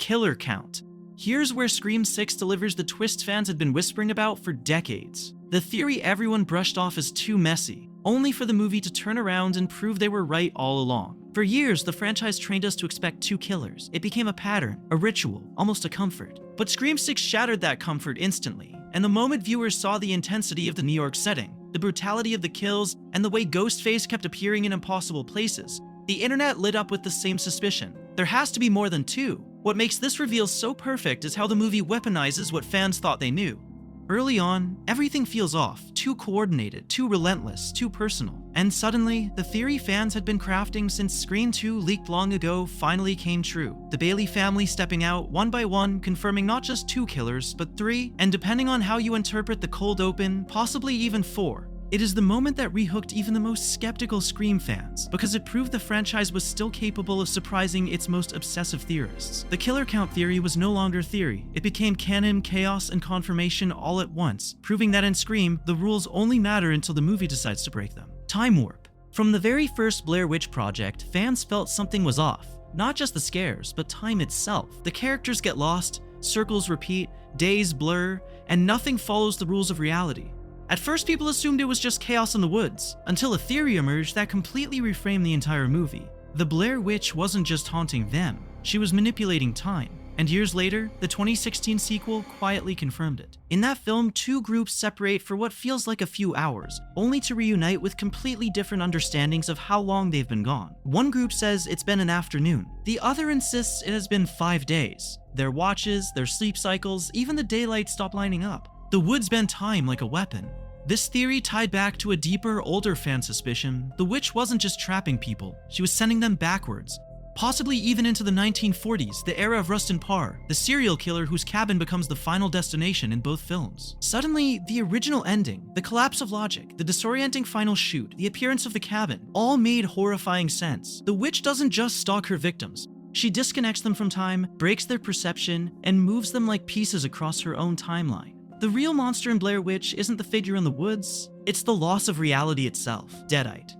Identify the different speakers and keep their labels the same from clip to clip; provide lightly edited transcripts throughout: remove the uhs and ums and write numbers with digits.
Speaker 1: killer count. Here's where Scream 6 delivers the twist fans had been whispering about for decades. The theory everyone brushed off as too messy, only for the movie to turn around and prove they were right all along. For years, the franchise trained us to expect 2 killers. It became a pattern, a ritual, almost a comfort. But Scream 6 shattered that comfort instantly, and the moment viewers saw the intensity of the New York setting, the brutality of the kills, and the way Ghostface kept appearing in impossible places, the internet lit up with the same suspicion. There has to be more than 2. What makes this reveal so perfect is how the movie weaponizes what fans thought they knew. Early on, everything feels off, too coordinated, too relentless, too personal. And suddenly, the theory fans had been crafting since Scream 2 leaked long ago finally came true. The Bailey family stepping out one by one, confirming not just 2 killers, but 3, and depending on how you interpret the cold open, possibly even 4. It is the moment that rehooked even the most skeptical Scream fans, because it proved the franchise was still capable of surprising its most obsessive theorists. The killer count theory was no longer theory. It became canon, chaos, and confirmation all at once, proving that in Scream, the rules only matter until the movie decides to break them. TimeWarp. From the very first Blair Witch Project, fans felt something was off. Not just the scares, but time itself. The characters get lost, circles repeat, days blur, and nothing follows the rules of reality. At first, people assumed it was just chaos in the woods, until a theory emerged that completely reframed the entire movie. The Blair Witch wasn't just haunting them, she was manipulating time. And years later, the 2016 sequel quietly confirmed it. In that film, 2 groups separate for what feels like a few hours, only to reunite with completely different understandings of how long they've been gone. One group says it's been an afternoon. The other insists it has been 5 days. Their watches, their sleep cycles, even the daylight stop lining up. The woods bend time like a weapon. This theory tied back to a deeper, older fan suspicion. The witch wasn't just trapping people, she was sending them backwards. Possibly even into the 1940s, the era of Rustin Parr, the serial killer whose cabin becomes the final destination in both films. Suddenly, the original ending, the collapse of logic, the disorienting final shoot, the appearance of the cabin, all made horrifying sense. The witch doesn't just stalk her victims. She disconnects them from time, breaks their perception, and moves them like pieces across her own timeline. The real monster in Blair Witch isn't the figure in the woods, it's the loss of reality itself, Deadite.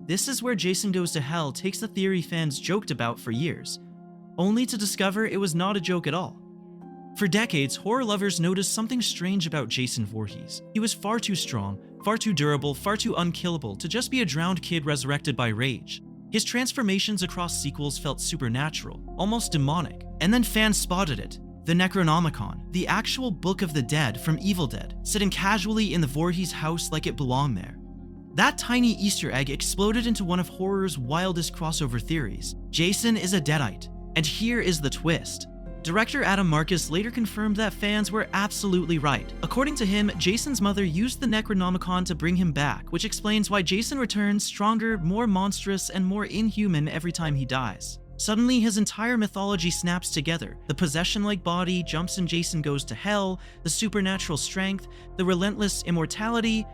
Speaker 1: This is where Jason Goes to Hell takes the theory fans joked about for years, only to discover it was not a joke at all. For decades, horror lovers noticed something strange about Jason Voorhees. He was far too strong, far too durable, far too unkillable to just be a drowned kid resurrected by rage. His transformations across sequels felt supernatural, almost demonic, and then fans spotted it. The Necronomicon, the actual Book of the Dead from Evil Dead, sitting casually in the Voorhees house like it belonged there. That tiny Easter egg exploded into one of horror's wildest crossover theories. Jason is a Deadite. And here is the twist. Director Adam Marcus later confirmed that fans were absolutely right. According to him, Jason's mother used the Necronomicon to bring him back, which explains why Jason returns stronger, more monstrous, and more inhuman every time he dies. Suddenly, his entire mythology snaps together. The possession-like body jumps in Jason Goes to Hell, the supernatural strength, the relentless immortality,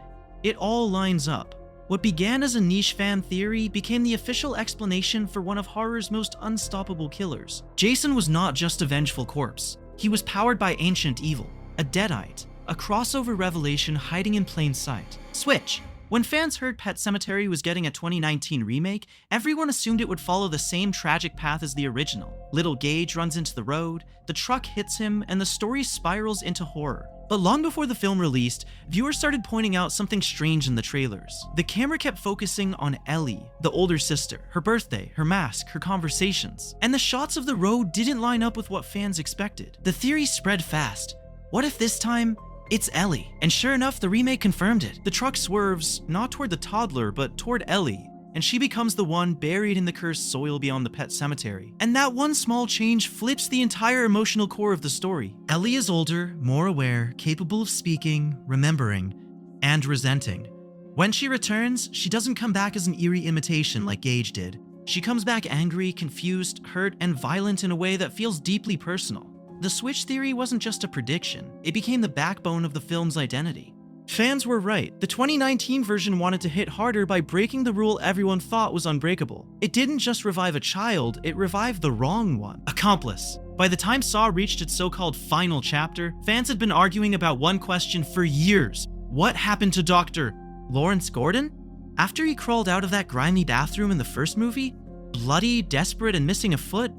Speaker 1: it all lines up. What began as a niche fan theory became the official explanation for one of horror's most unstoppable killers. Jason was not just a vengeful corpse. He was powered by ancient evil, a Deadite, a crossover revelation hiding in plain sight. Switch. When fans heard Pet Sematary was getting a 2019 remake, everyone assumed it would follow the same tragic path as the original. Little Gage runs into the road, the truck hits him, and the story spirals into horror. But long before the film released, viewers started pointing out something strange in the trailers. The camera kept focusing on Ellie, the older sister, her birthday, her mask, her conversations. And the shots of the road didn't line up with what fans expected. The theory spread fast. What if this time, it's Ellie? And sure enough, the remake confirmed it. The truck swerves, not toward the toddler, but toward Ellie, and she becomes the one buried in the cursed soil beyond the pet cemetery. And that one small change flips the entire emotional core of the story. Ellie is older, more aware, capable of speaking, remembering, and resenting. When she returns, she doesn't come back as an eerie imitation like Gage did. She comes back angry, confused, hurt, and violent in a way that feels deeply personal. The switch theory wasn't just a prediction, it became the backbone of the film's identity. Fans were right. The 2019 version wanted to hit harder by breaking the rule everyone thought was unbreakable. It didn't just revive a child, it revived the wrong one. Accomplice. By the time Saw reached its so-called final chapter, fans had been arguing about one question for years. What happened to Dr. Lawrence Gordon? After he crawled out of that grimy bathroom in the first movie, bloody, desperate, and missing a foot,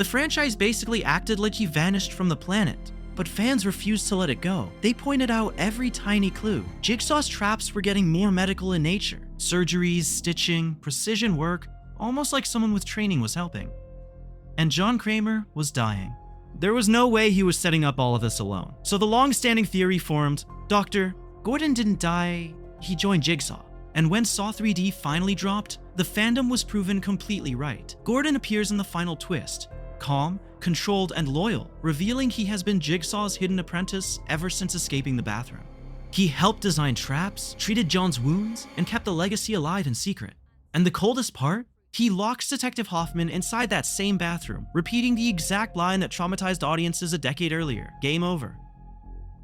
Speaker 1: The franchise basically acted like he vanished from the planet. But fans refused to let it go. They pointed out every tiny clue. Jigsaw's traps were getting more medical in nature. Surgeries, stitching, precision work, almost like someone with training was helping. And John Kramer was dying. There was no way he was setting up all of this alone. So the long-standing theory formed, Dr. Gordon didn't die, he joined Jigsaw. And when Saw 3D finally dropped, the fandom was proven completely right. Gordon appears in the final twist, calm, controlled, and loyal, revealing he has been Jigsaw's hidden apprentice ever since escaping the bathroom. He helped design traps, treated John's wounds, and kept the legacy alive in secret. And the coldest part? He locks Detective Hoffman inside that same bathroom, repeating the exact line that traumatized audiences a decade earlier. Game over.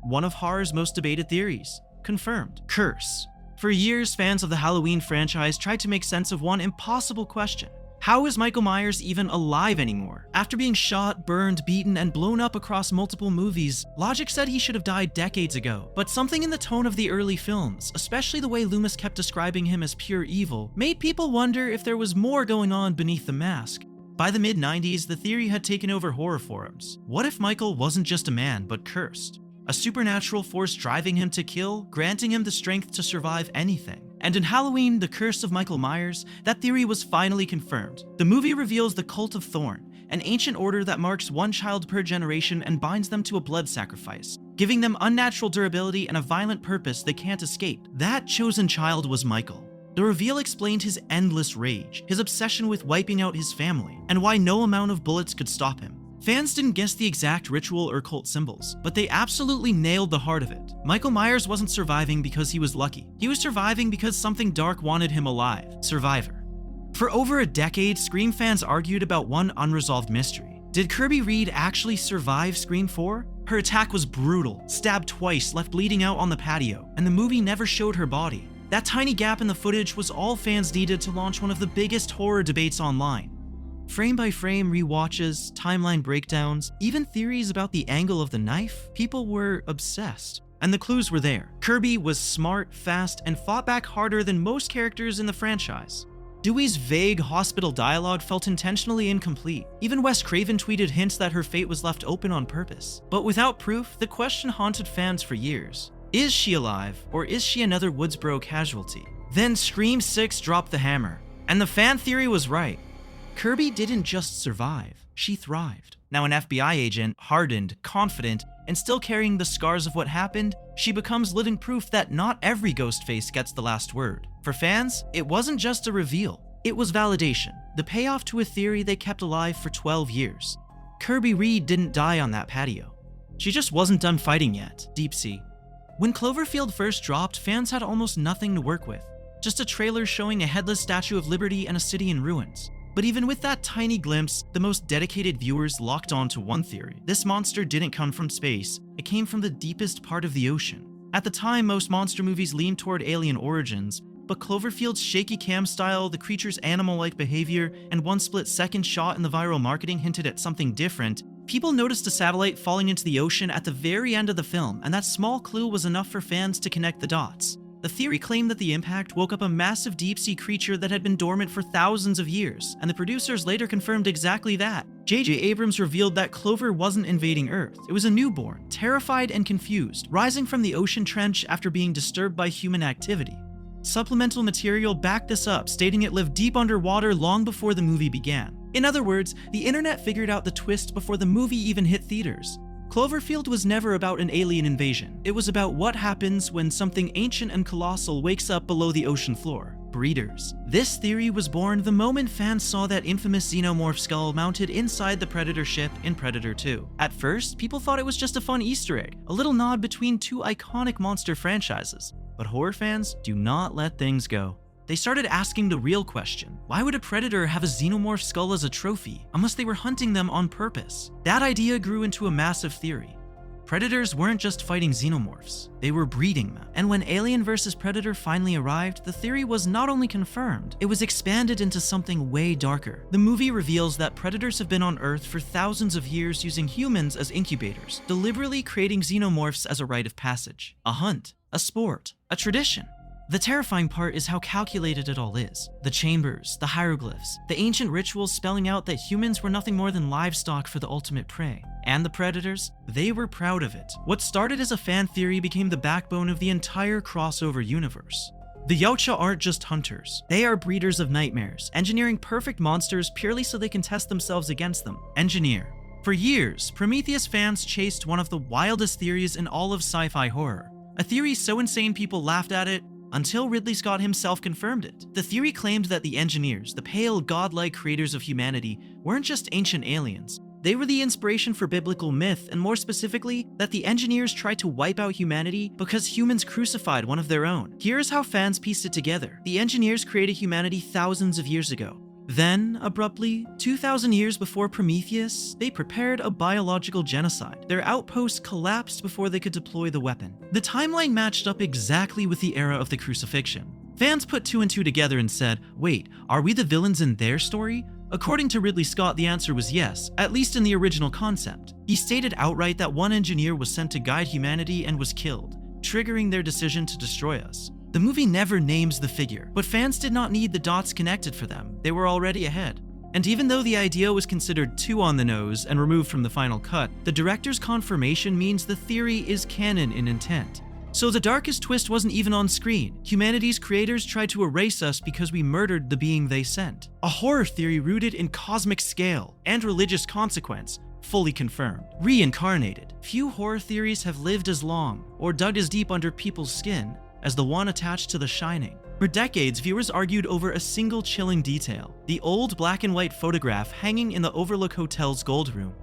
Speaker 1: One of horror's most debated theories. Confirmed. Curse. For years, fans of the Halloween franchise tried to make sense of one impossible question. How is Michael Myers even alive anymore? After being shot, burned, beaten, and blown up across multiple movies, logic said he should have died decades ago. But something in the tone of the early films, especially the way Loomis kept describing him as pure evil, made people wonder if there was more going on beneath the mask. By the mid-90s, the theory had taken over horror forums. What if Michael wasn't just a man, but cursed? A supernatural force driving him to kill, granting him the strength to survive anything. And in Halloween, The Curse of Michael Myers, that theory was finally confirmed. The movie reveals the Cult of Thorn, an ancient order that marks one child per generation and binds them to a blood sacrifice, giving them unnatural durability and a violent purpose they can't escape. That chosen child was Michael. The reveal explained his endless rage, his obsession with wiping out his family, and why no amount of bullets could stop him. Fans didn't guess the exact ritual or cult symbols, but they absolutely nailed the heart of it. Michael Myers wasn't surviving because he was lucky. He was surviving because something dark wanted him alive. Survivor. For over a decade, Scream fans argued about one unresolved mystery. Did Kirby Reed actually survive Scream 4? Her attack was brutal, stabbed twice, left bleeding out on the patio, and the movie never showed her body. That tiny gap in the footage was all fans needed to launch one of the biggest horror debates online. Frame-by-frame rewatches, timeline breakdowns, even theories about the angle of the knife, people were obsessed. And the clues were there. Kirby was smart, fast, and fought back harder than most characters in the franchise. Dewey's vague hospital dialogue felt intentionally incomplete. Even Wes Craven tweeted hints that her fate was left open on purpose. But without proof, the question haunted fans for years. Is she alive, or is she another Woodsboro casualty? Then Scream 6 dropped the hammer. And the fan theory was right. Kirby didn't just survive, she thrived. Now an FBI agent, hardened, confident, and still carrying the scars of what happened, she becomes living proof that not every ghost face gets the last word. For fans, it wasn't just a reveal, it was validation, the payoff to a theory they kept alive for 12 years. Kirby Reed didn't die on that patio. She just wasn't done fighting yet. DeepSea. When Cloverfield first dropped, fans had almost nothing to work with. Just a trailer showing a headless Statue of Liberty and a city in ruins. But even with that tiny glimpse, the most dedicated viewers locked on to one theory. This monster didn't come from space, it came from the deepest part of the ocean. At the time, most monster movies leaned toward alien origins, but Cloverfield's shaky cam style, the creature's animal-like behavior, and one split-second shot in the viral marketing hinted at something different. People noticed a satellite falling into the ocean at the very end of the film, and that small clue was enough for fans to connect the dots. The theory claimed that the impact woke up a massive deep-sea creature that had been dormant for thousands of years, and the producers later confirmed exactly that. J.J. Abrams revealed that Clover wasn't invading Earth. It was a newborn, terrified and confused, rising from the ocean trench after being disturbed by human activity. Supplemental material backed this up, stating it lived deep underwater long before the movie began. In other words, the internet figured out the twist before the movie even hit theaters. Cloverfield was never about an alien invasion. It was about what happens when something ancient and colossal wakes up below the ocean floor. Breeders. This theory was born the moment fans saw that infamous xenomorph skull mounted inside the Predator ship in Predator 2. At first, people thought it was just a fun Easter egg, a little nod between two iconic monster franchises. But horror fans do not let things go. They started asking the real question. Why would a predator have a xenomorph skull as a trophy, unless they were hunting them on purpose? That idea grew into a massive theory. Predators weren't just fighting xenomorphs, they were breeding them. And when Alien vs. Predator finally arrived, the theory was not only confirmed, it was expanded into something way darker. The movie reveals that predators have been on Earth for thousands of years using humans as incubators, deliberately creating xenomorphs as a rite of passage. A hunt, a sport, a tradition. The terrifying part is how calculated it all is. The chambers, the hieroglyphs, the ancient rituals spelling out that humans were nothing more than livestock for the ultimate prey. And the predators, they were proud of it. What started as a fan theory became the backbone of the entire crossover universe. The Yautja aren't just hunters. They are breeders of nightmares, engineering perfect monsters purely so they can test themselves against them. Engineer. For years, Prometheus fans chased one of the wildest theories in all of sci-fi horror. A theory so insane people laughed at it, until Ridley Scott himself confirmed it. The theory claimed that the engineers, the pale, godlike creators of humanity, weren't just ancient aliens. They were the inspiration for biblical myth, and more specifically, that the engineers tried to wipe out humanity because humans crucified one of their own. Here's how fans pieced it together. The engineers created humanity thousands of years ago. Then, abruptly, 2,000 years before Prometheus, they prepared a biological genocide. Their outpost collapsed before they could deploy the weapon. The timeline matched up exactly with the era of the crucifixion. Fans put 2 and 2 together and said, wait, are we the villains in their story? According to Ridley Scott, the answer was yes, at least in the original concept. He stated outright that one engineer was sent to guide humanity and was killed, triggering their decision to destroy us. The movie never names the figure, but fans did not need the dots connected for them. They were already ahead. And even though the idea was considered too on the nose and removed from the final cut, the director's confirmation means the theory is canon in intent. So the darkest twist wasn't even on screen. Humanity's creators tried to erase us because we murdered the being they sent. A horror theory rooted in cosmic scale and religious consequence, fully confirmed. Reincarnated. Few horror theories have lived as long or dug as deep under people's skin as the one attached to The Shining. For decades, viewers argued over a single chilling detail: the old black and white photograph hanging in the Overlook Hotel's gold room.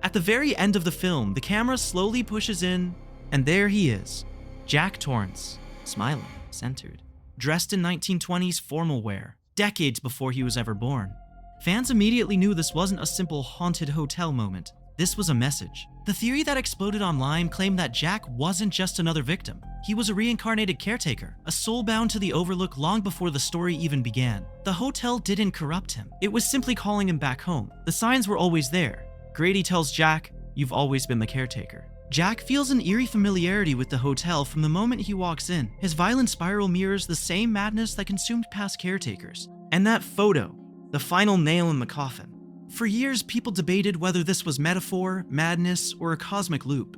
Speaker 1: At the very end of the film, the camera slowly pushes in, and there he is. Jack Torrance, smiling, centered, dressed in 1920s formal wear, decades before he was ever born. Fans immediately knew this wasn't a simple haunted hotel moment. This was a message. The theory that exploded online claimed that Jack wasn't just another victim. He was a reincarnated caretaker, a soul bound to the Overlook long before the story even began. The hotel didn't corrupt him. It was simply calling him back home. The signs were always there. Grady tells Jack, "You've always been the caretaker." Jack feels an eerie familiarity with the hotel from the moment he walks in. His violent spiral mirrors the same madness that consumed past caretakers. And that photo, the final nail in the coffin. For years, people debated whether this was metaphor, madness, or a cosmic loop.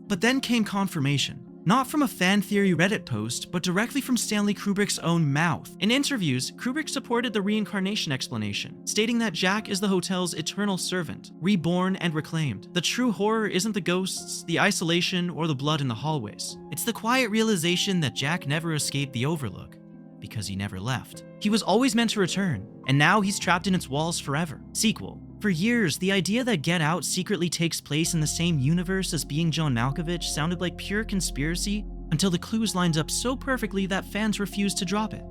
Speaker 1: But then came confirmation. Not from a fan theory Reddit post, but directly from Stanley Kubrick's own mouth. In interviews, Kubrick supported the reincarnation explanation, stating that Jack is the hotel's eternal servant, reborn and reclaimed. The true horror isn't the ghosts, the isolation, or the blood in the hallways. It's the quiet realization that Jack never escaped the Overlook, because he never left. He was always meant to return, and now he's trapped in its walls forever. Sequel. For years, the idea that Get Out secretly takes place in the same universe as Being John Malkovich sounded like pure conspiracy until the clues lined up so perfectly that fans refused to drop it.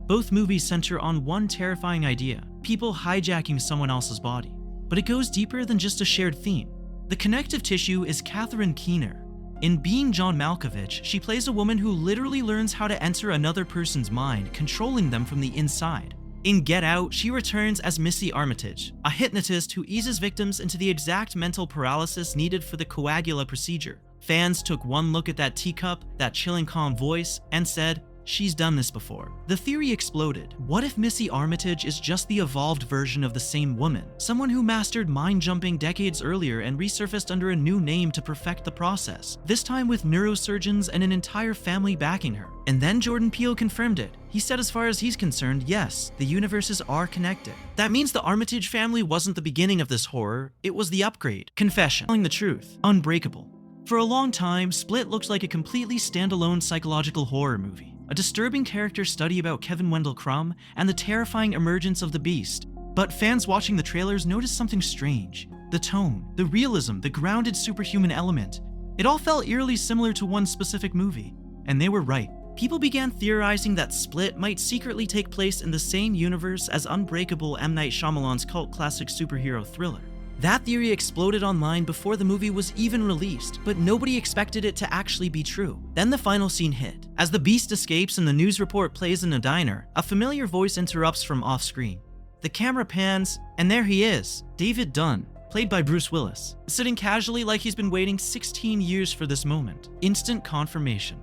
Speaker 1: Both movies center on one terrifying idea: people hijacking someone else's body. But it goes deeper than just a shared theme. The connective tissue is Catherine Keener. In Being John Malkovich, she plays a woman who literally learns how to enter another person's mind, controlling them from the inside. In Get Out, she returns as Missy Armitage, a hypnotist who eases victims into the exact mental paralysis needed for the coagula procedure. Fans took one look at that teacup, that chilling calm voice, and said, "She's done this before." The theory exploded. What if Missy Armitage is just the evolved version of the same woman? Someone who mastered mind-jumping decades earlier and resurfaced under a new name to perfect the process, this time with neurosurgeons and an entire family backing her. And then Jordan Peele confirmed it. He said as far as he's concerned, yes, the universes are connected. That means the Armitage family wasn't the beginning of this horror, it was the upgrade. Confession. Telling the truth. Unbreakable. For a long time, Split looked like a completely standalone psychological horror movie. A disturbing character study about Kevin Wendell Crumb and the terrifying emergence of the beast. But fans watching the trailers noticed something strange. The tone, the realism, the grounded superhuman element. It all felt eerily similar to one specific movie. And they were right. People began theorizing that Split might secretly take place in the same universe as Unbreakable, M. Night Shyamalan's cult classic superhero thriller. That theory exploded online before the movie was even released, but nobody expected it to actually be true. Then the final scene hit. As the beast escapes and the news report plays in a diner, a familiar voice interrupts from off-screen. The camera pans, and there he is, David Dunn, played by Bruce Willis, sitting casually like he's been waiting 16 years for this moment. Instant confirmation.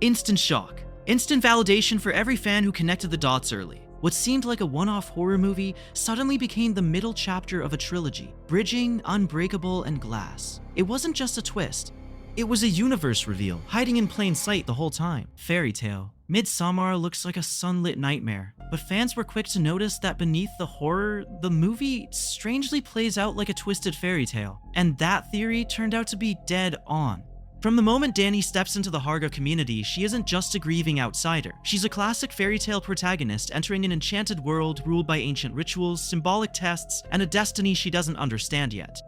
Speaker 1: Instant shock. Instant validation for every fan who connected the dots early. What seemed like a one-off horror movie suddenly became the middle chapter of a trilogy, bridging Unbreakable and Glass. It wasn't just a twist. It was a universe reveal, hiding in plain sight the whole time. Fairytale. Midsommar looks like a sunlit nightmare, but fans were quick to notice that beneath the horror, the movie strangely plays out like a twisted fairy tale. And that theory turned out to be dead on. From the moment Dani steps into the Harga community, she isn't just a grieving outsider. She's a classic fairy tale protagonist entering an enchanted world ruled by ancient rituals, symbolic tests, and a destiny she doesn't understand yet.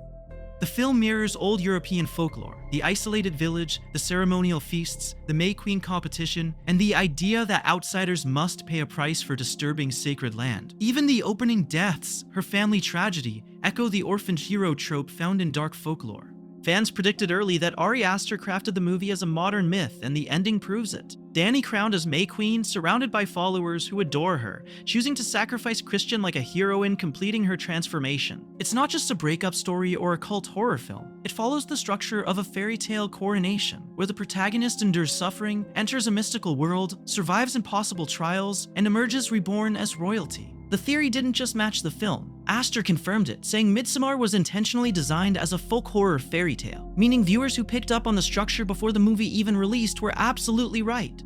Speaker 1: The film mirrors old European folklore, the isolated village, the ceremonial feasts, the May Queen competition, and the idea that outsiders must pay a price for disturbing sacred land. Even the opening deaths, her family tragedy, echo the orphaned hero trope found in dark folklore. Fans predicted early that Ari Aster crafted the movie as a modern myth, and the ending proves it. Dani crowned as May Queen, surrounded by followers who adore her, choosing to sacrifice Christian like a heroine, completing her transformation. It's not just a breakup story or a cult horror film. It follows the structure of a fairy tale coronation, where the protagonist endures suffering, enters a mystical world, survives impossible trials, and emerges reborn as royalty. The theory didn't just match the film. Aster confirmed it, saying Midsommar was intentionally designed as a folk horror fairy tale, meaning viewers who picked up on the structure before the movie even released were absolutely right.